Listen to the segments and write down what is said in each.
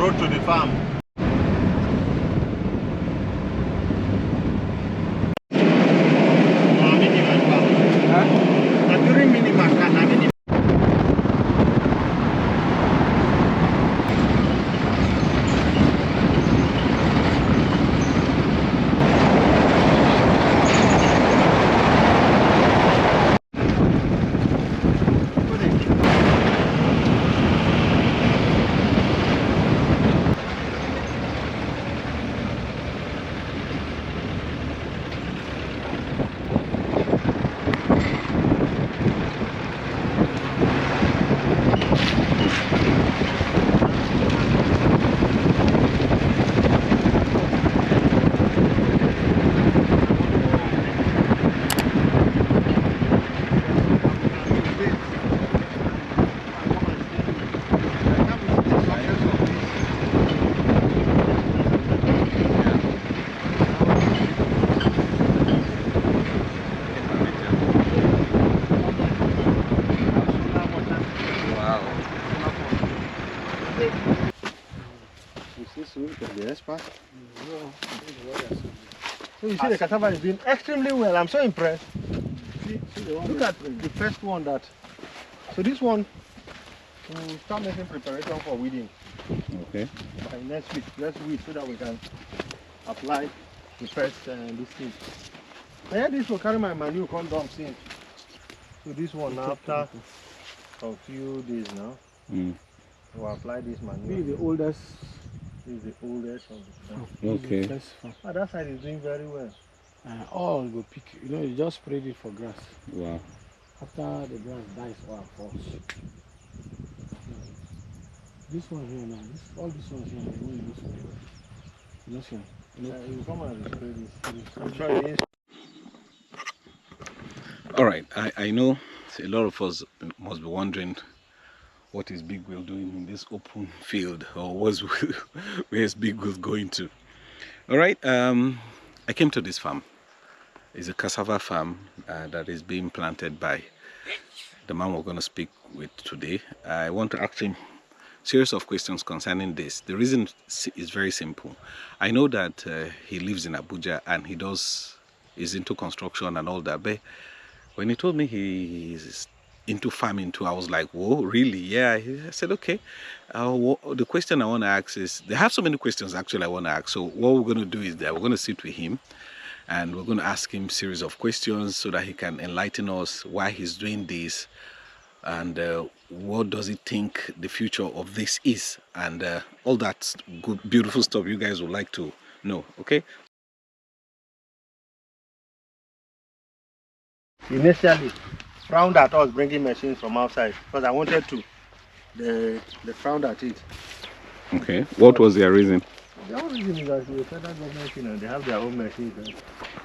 road to the farm. So you see the cassava is doing extremely well. I'm so impressed. Look at the first one that. So this one, we'll start making preparation for weeding. Okay. By next week, let's weed so that we can apply the first this thing. Yeah, this will carry my manure come dump in. So this one now after a few days now, we'll apply this manure. This is the oldest. This is the oldest of the farm. Okay. That side is doing very well. All go pick. You know, you just sprayed it for grass. Wow. After the grass dies, all falls. This one here now, all these ones here, they won't use spray. This one. You come and spray this. I'm sure it is. All right. I know a lot of us must be wondering, what is Bigwillz doing in this open field, or where's Bigwillz going to? All right, I came to this farm. It's a cassava farm that is being planted by the man we're going to speak with today. I want to ask him a series of questions concerning this. The reason is very simple. I know that he lives in Abuja and is into construction and all that, but when he told me he is into farming too, I was like, whoa, really? Yeah. I said, okay. The question I want to ask is, they have so many questions actually I want to ask. So what we're going to do is that we're going to sit with him and we're going to ask him a series of questions so that he can enlighten us why he's doing this and what does he think the future of this is, and all that good, beautiful stuff you guys would like to know. Okay. Initially, frowned at us bringing machines from outside because I wanted to. They frowned at it. Okay. What was their reason? The only reason is that the federal government, you know, they have their own machines.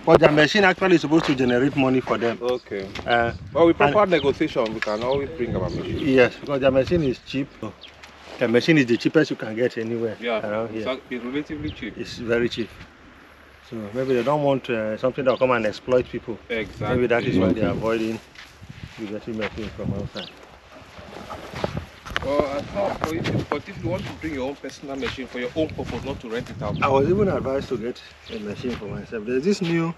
But their machine actually is supposed to generate money for them. Okay. Well, with proper negotiation, we can always bring our machine. Yes, because their machine is cheap. The machine is the cheapest you can get anywhere around here. It's relatively cheap. It's very cheap. So maybe they don't want something that will come and exploit people. Exactly. Maybe that is why they are avoiding getting machines from outside. But if you want to bring your own personal machine for your own purpose, not to rent it out. I was even advised to get a machine for myself. There's this new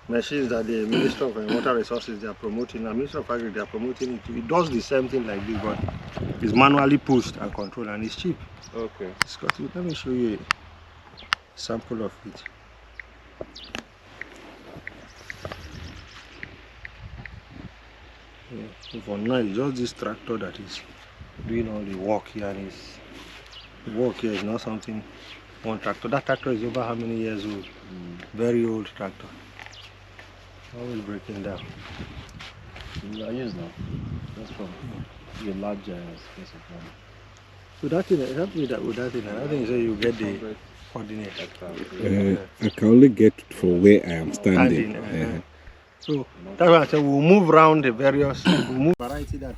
machines that the Minister of Water Resources they are promoting, and Minister of Agriculture they are promoting it. It does the same thing like this, but it's manually pushed and controlled, and it's cheap. Okay. It's got, let me show you a sample of it. Yeah, so for now, it's just this tractor that is doing all the work here, and the work here is not something one tractor. That tractor is over how many years old? Very old tractor. Always breaking down. You are used now. That's from your large space of land. So that thing, help me with that thing. I think you get the coordinate. I can only get from where I am standing. So that's why I said we'll move around the various variety that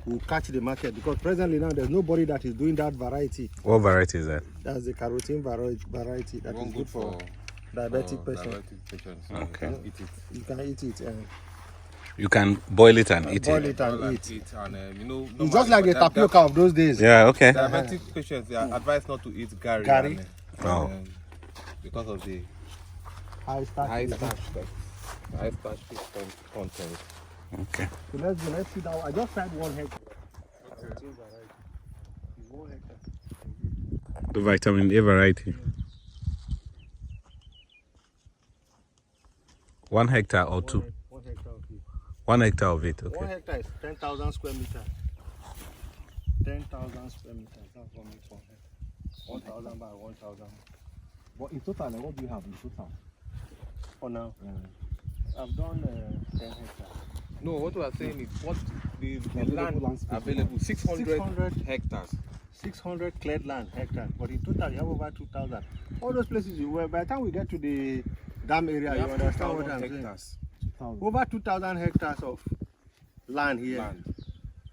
will catch the market, because presently now there's nobody that is doing that variety. What variety is that? That's the carotene variety that is good for diabetic patients. Okay. You can eat it. You can boil it and eat boil it. it and Well, eat. eat and you know, It's normally just like the for tapioca of those days. Yeah, okay. diabetic patients, they are advised not to eat gari. Gari? Oh. Because of the High starch. high starch content. Okay. So let's see that. I just tried 1 hectare. Okay. 1 hectare. The vitamin A variety. 1 hectare or 2? 1 hectare of it. 1 hectare of it, 1 okay. hectare is 10,000 square meters. 10,000 square meters. That's what makes 1 hectare. 1,000 by 1,000. But in total, what do you have in total? For now, I've done 10 hectares. No, what we are saying is what the Available land land space. available 600 600 hectares. 600 cleared land hectares, but in total you have over 2,000. All those places you were, by the time we get to the dam area, We you have understand what 2,000 I'm saying. hectares. 2,000. Over 2,000 hectares of land here, Land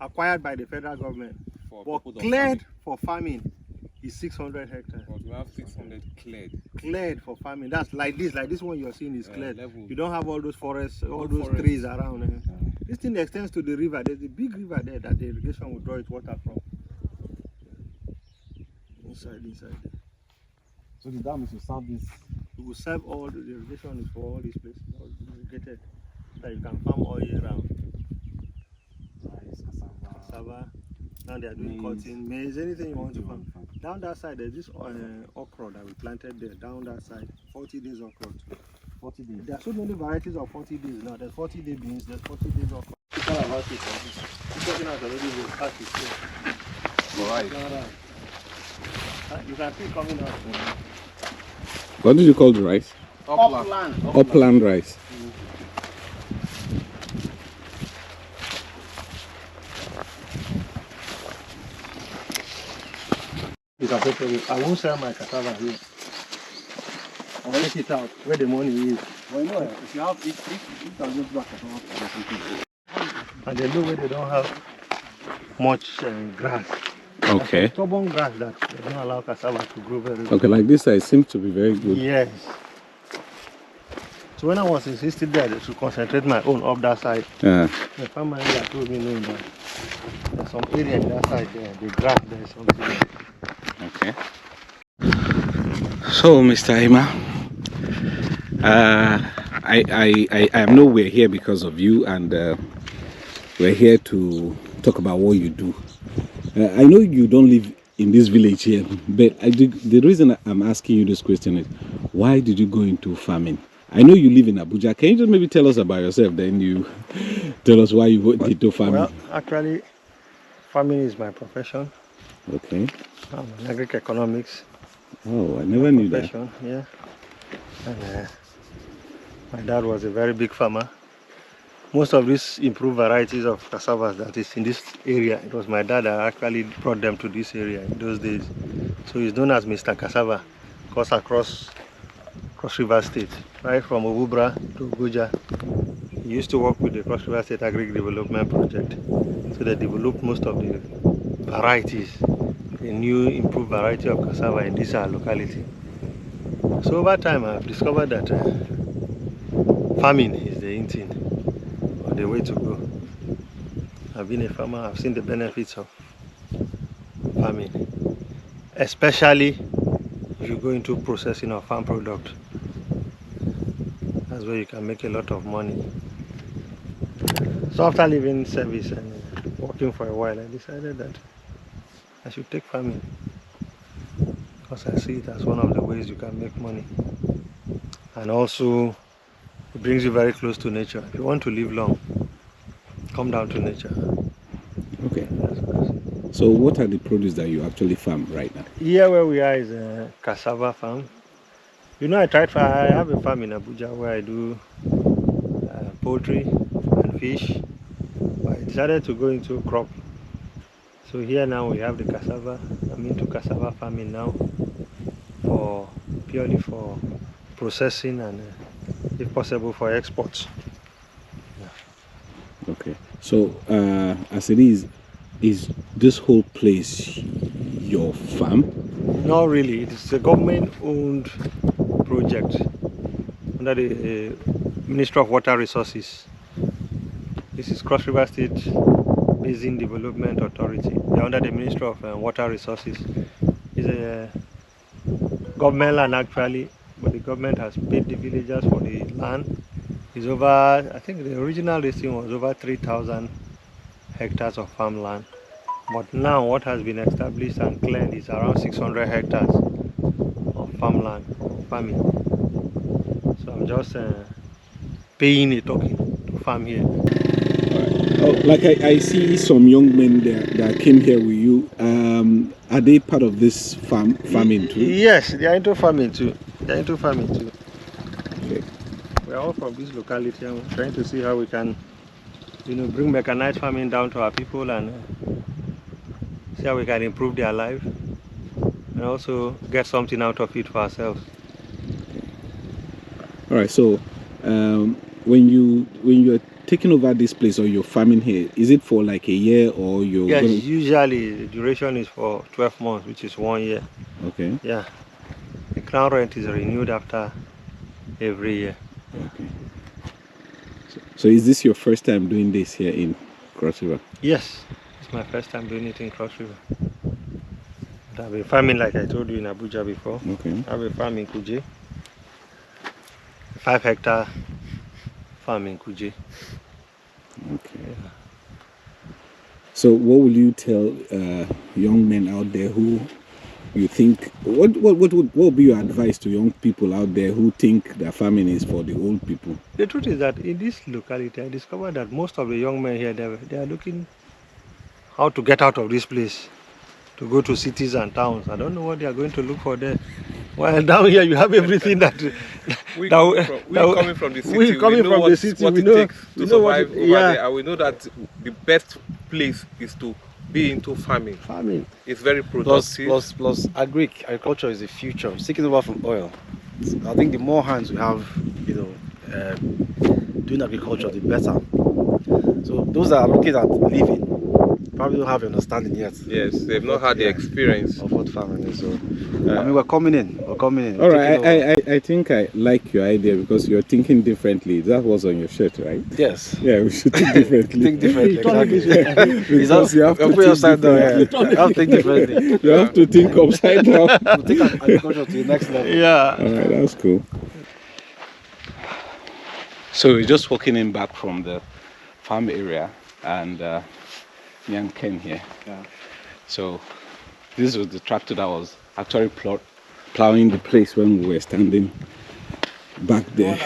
acquired by the federal government, for but purpose of cleared for farming is 600 hectares. farming. But we have 600 cleared. Cleared for farming. That's like this one you're seeing is cleared. Level. You don't have all those forests, all No those forest. trees around. This thing extends to the river. There's a big river there that the irrigation will draw its water from. Inside there. So the dam is to serve this. It will serve all the irrigation is for all these places, all irrigated, that you can farm all year round. Rice, cassava. Cassava. Now they are doing Maize. cotton, maize, anything you want to farm. farm. Down that side, there's this okra that we planted there. Down that side, 40 days okra. 40 days. There are so many varieties of 40 days now. There's 40-day beans, there's 40 days okra. It's all about it. This person has already been started. Right. You can see it coming out. What did you call the rice? Upland. Upland rice. You can take it. I won't sell my cassava here. I'll take it out where the money is. Well, you know, if you have if you can go back And they know where they don't have much grass. Okay. Stubborn grass that they don't allow cassava to grow very well. Okay, like this side seems to be very good. Yes. So when I was insisting there to concentrate my own up that side, Yeah. the farmer here told me no, that there's some area in that side there, the grass there is something. Okay. So, Mr. Ima, I know we're here because of you, and we're here to talk about what you do. I know you don't live in this village here, but the reason I'm asking you this question is, why did you go into farming? I know you live in Abuja. Can you just maybe tell us about yourself, then you tell us why you went into farming? Well, actually, farming is my profession. Okay. I'm an agric-economics Oh, I never knew that. profession, yeah. And my dad was a very big farmer. Most of these improved varieties of cassavas that is in this area, it was my dad that actually brought them to this area in those days. So he's known as Mr. Cassava, because across Cross River State, right from Obubra to Goja. He used to work with the Cross River State Agri Development Project. So they developed most of the varieties, the new improved variety of cassava in this locality. So over time I've discovered that farming is the in thing, or the way to go. I've been a farmer, I've seen the benefits of farming, especially if you go into processing of farm product. That's where you can make a lot of money. So after leaving service and working for a while, I decided that I should take farming, because I see it as one of the ways you can make money, and also it brings you very close to nature. If you want to live long, come down to nature. Okay. So what are the produce that you actually farm right now? Here where we are is a cassava farm. You know, I have a farm in Abuja where I do poultry and fish. But I decided to go into crop. So here now we have the cassava. I'm into cassava farming now, purely for processing and if possible for exports. Yeah. Okay. So as it is this whole place your farm? Not really. It's a government-owned project under the Ministry of Water Resources. This is Cross River State Basin Development Authority. They're under the Ministry of Water Resources. It's a government land actually, but the government has paid the villagers for the land. It's over, I think the original listing was over 3,000 hectares of farmland. But now what has been established and cleared is around 600 hectares of farmland, farming. So I'm just paying a token to farm here. Oh, like I see some young men there that came here with you. Are they part of this farming too? Yes, they are into farming too. They are into farming too. Okay. We are all from this locality and we're trying to see how we can, bring mechanized farming down to our people and see how we can improve their life and also get something out of it for ourselves. All right. So, when you're taking over this place or you're farming here, is it for like a year or you're? Yes, usually the duration is for 12 months, which is 1 year. Okay. Yeah. The crown rent is renewed after every year. Okay. So is this your first time doing this here in Cross River? Yes, it's my first time doing it in Cross River. But I've been farming like I told you in Abuja before. Okay. I've been farming Kuje. 5-hectare farm in Kuje. Okay. Yeah. So what will you tell young men out there who you think, what would be your advice to young people out there who think that farming is for the old people? The truth is that in this locality I discovered that most of the young men here, they are looking how to get out of this place, to go to cities and towns. I don't know what they are going to look for there. Well, down here you have everything that we coming from the city. We know what it takes to survive over there, and we know that the best place is to be into farming. Farming. It's very productive. Plus agriculture is the future. It's taking over from oil. I think the more hands we have, doing agriculture, the better. So those that are looking at living probably don't have understanding yet. Yes, they've not had the experience of what farming is. So I mean, we're coming in. All right, I think I like your idea because you're thinking differently. That was on your shirt, right? Yes. Yeah, we should think differently. Think differently. Exactly. Because you have to think upside down. You have to think differently. You have to think upside down. We'll take agriculture to the next level. Yeah. All right, that's cool. So we're just walking in back from the farm area, and me and Ken here. Yeah. So this was the tractor that was actually plowing the place when we were standing back there.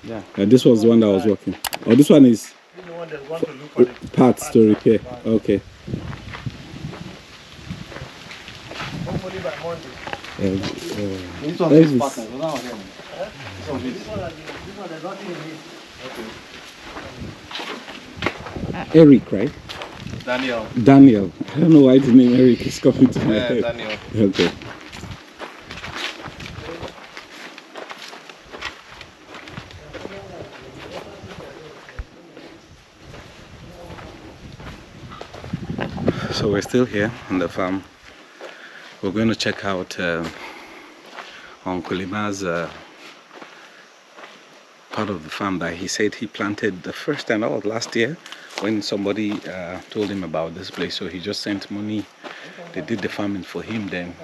Yeah. This was the one that was working. Oh, this one is The one that want to look for the parts to repair. Okay. hopefully by Monday. This one is partner. This one there's nothing in it. Eric, right? Daniel. Daniel. I don't know why the name Eric is coming to my head. Daniel. Okay. So we're still here on the farm. We're going to check out Uncle Ima's part of the farm that he said he planted the first time. That was last year when somebody told him about this place. So he just sent money. They did the farming for him then.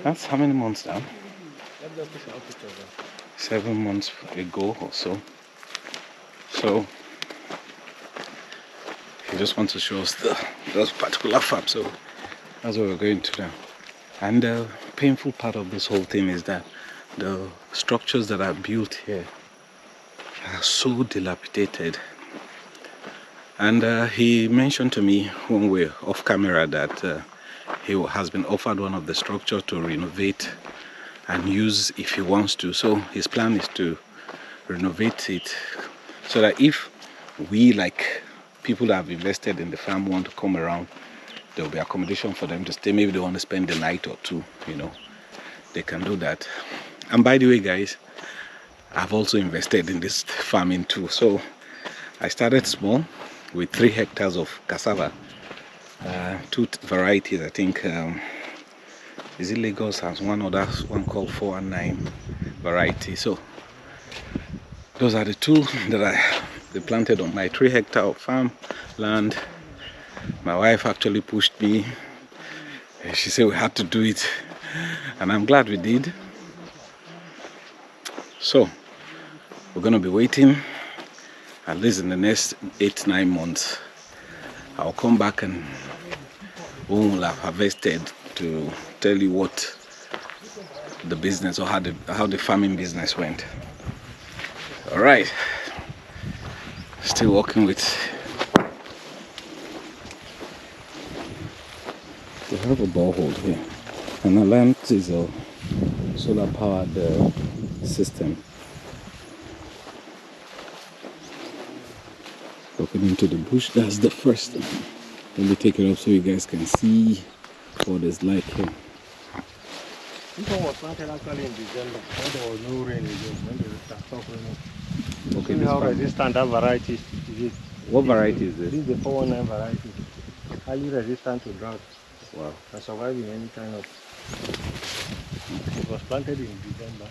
That's how many months now? 7 months ago or so. So he just wants to show us those particular farm. So that's what we're going to now. And the painful part of this whole thing is that the structures that are built here are so dilapidated. And he mentioned to me when we're off camera that he has been offered one of the structures to renovate and use if he wants to. So his plan is to renovate it so that if we, like people that have invested in the farm, want to come around, there will be accommodation for them to stay. Maybe they want to spend the night or two, they can do that. And by the way, guys, I've also invested in this farming too. So I started small with 3 hectares of cassava, 2 varieties. I think is it Lagos has one called 419 variety. So those are the 2 that they planted on my 3-hectare of farm land. My wife actually pushed me. She said we had to do it, and I'm glad we did. So we're gonna be waiting at least in the next 8-9 months. I'll come back and we will have harvested to tell you what the business or how the farming business went. All right, still working with. We have a borehole here, and the land is a solar powered system. Looking into the bush, that's the first. Let me take it up so you guys can see what it's like here. This one was planted actually in December when there was no rain again, when they stopped raining. Okay, See how resistant that variety is. What variety is This this? is the 419 variety. Highly resistant to drought. Wow. Can survive in any kind of. It was planted in December.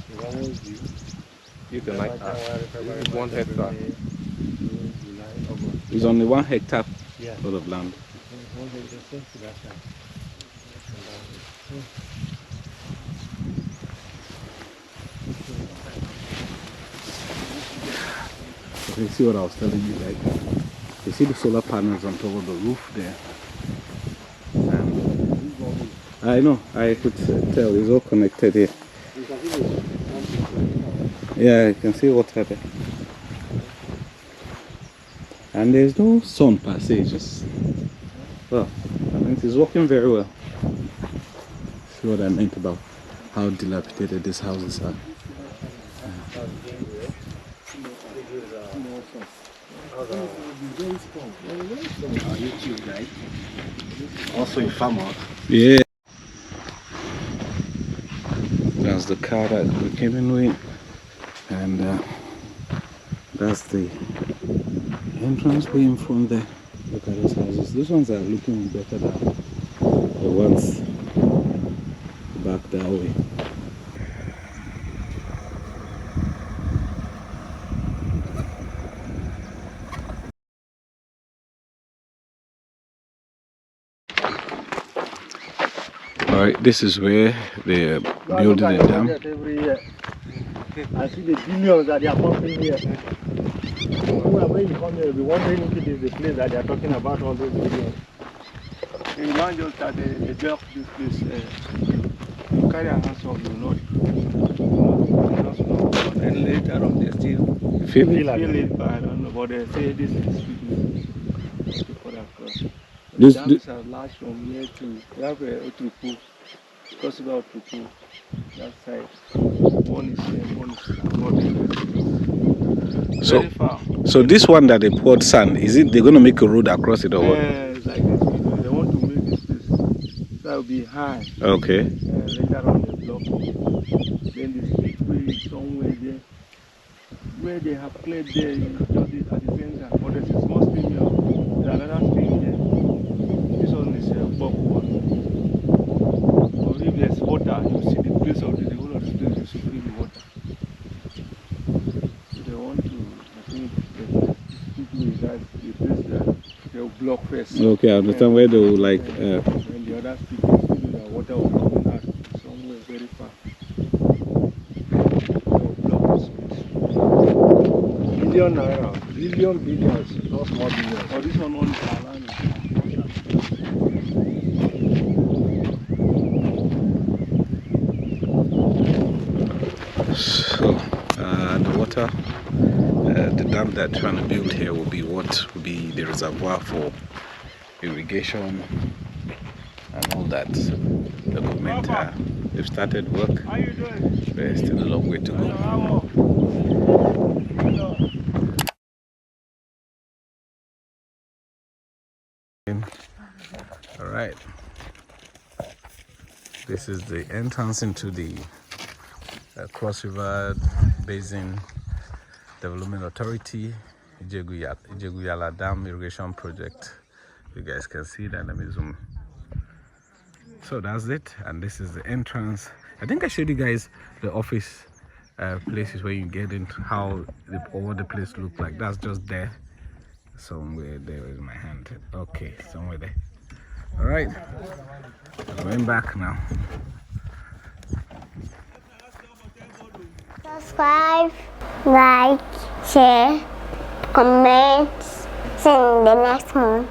It's almost due. You can like that. 1 hectare. It's only 1 hectare Yeah. plot of land. 1 hectare, same to that side. Okay, see what I was telling you, like, you see the solar panels on top of the roof there. I know, I could tell it's all connected here. Yeah, you can see water there. And there's no sun per se, it's just, well, I mean, it's working very well. See what I meant about how dilapidated these houses are. Also a farmer. Yeah. That's the car that we came in with, and that's the entrance way in front there. Look at those houses. These ones are looking better than the ones back that way. Alright, this is where they're building a dam. Every year. I see the billions that they are pumping here. When you come here, you'll be wondering if it is the place that they are talking about all those billions. In one just that they built this place. You carry a house of you know. And later on they still Feel it? feel it, but I don't know. But they say this is before that cross. This, Dams are large from here to we have a Otupu, Casava Otupu, that side. One is here, one is very far. so this one that they poured sand, is it they're going to make a road across it or what? It's like this. They want to make this place that will be high. Okay. Later on they block. Then the speedway somewhere there. Where they have played there, you just it at the center. But there's a small stream here. There's another stream here. This one is a bog one. But if there's water, you see the place of the whole of the place is free with water. So they want to, I think, the speedway is that the place that they'll block first. Okay, I understand where they will like. And the other speedway, the water will come out somewhere very far. They'll block the space. Billion naira. Billions. Not small billions. Oh, this one is around. So the water, the dam that they're trying to build here will be what will be the reservoir for irrigation and all that. The government, they've started work. How you doing? There's still a long way to go. All right, this is the entrance into the Cross River Basin Development Authority Ijegu Yala Dam Irrigation Project. You guys can see that. Let me zoom. So that's it, and this is the entrance. I think I showed you guys the office places where you get in, how what the place look like. That's just there, somewhere there is my hand. Okay, somewhere there. All right, going back now. Subscribe, like, share, comment. See you in the next one.